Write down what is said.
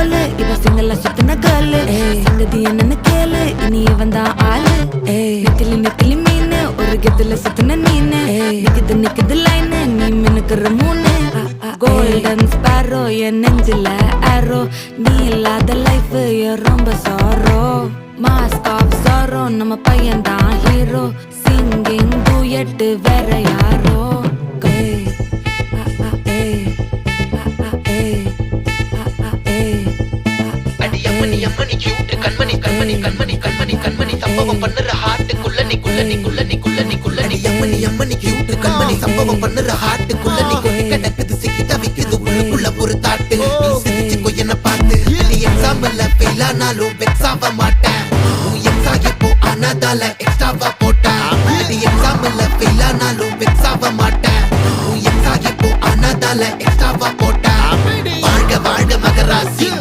கோலு இவ சிங்கல்ல சுத்தின காலு சங்கதி என்னன்னு கேளு இனி இவன் தான் ஆளு நெத்திலி நெத்திலி மீனு ஒரு கெத்துல சுத்தின நீனு நிக்குது லைனு நீ மினுக்குற மூணு கோல்டன் ஸ்பாரோ என் நெஞ்சில ஆரோ நீ இல்லாத லைஃப் ரொம்ப சாரோ மாஸ்க் ஆஃப் சாரோ நம்ம பையன் தான் ஹீரோ சிங்கிங் டூயட் வேற யாரோ அம்மணி கியூட் கண்மணி கண்மணி கண்மணி கண்மணி கண்மணி சம்பவம் பண்ணுற ஹார்ட்டுக்குள்ள நீ குள்ள நீ குள்ள நீ குள்ள நீ குள்ள நீ அம்மணி கியூட் கண்மணி சம்பவம் பண்ணுற ஹார்ட்டுக்குள்ள நீ கொட்டி கிடக்குது சிக்கி தவிக்குது உள்ளுக்குள்ள ஒரு தாட்டு நீ சிரிச்சுக்கோ என்ன பார்த்து நீ எக்ஸாம்பிள் ஃபெயில் ஆனாலும் வெக்ஸ் ஆக மாட்டேன் உன் எக்ஸ் ஆகி போ ஆனாதால எக்ஸ்ட்ராவா போட்டேன் நீ எக்ஸாம்பிள் ஃபெயில் ஆனாலும் வெக்ஸ் ஆக மாட்டேன் உன் எக்ஸ் ஆகி போ ஆனாதால எக்ஸ்ட்ராவா போட்டேன் வாழ்க வாழ்க மகராசி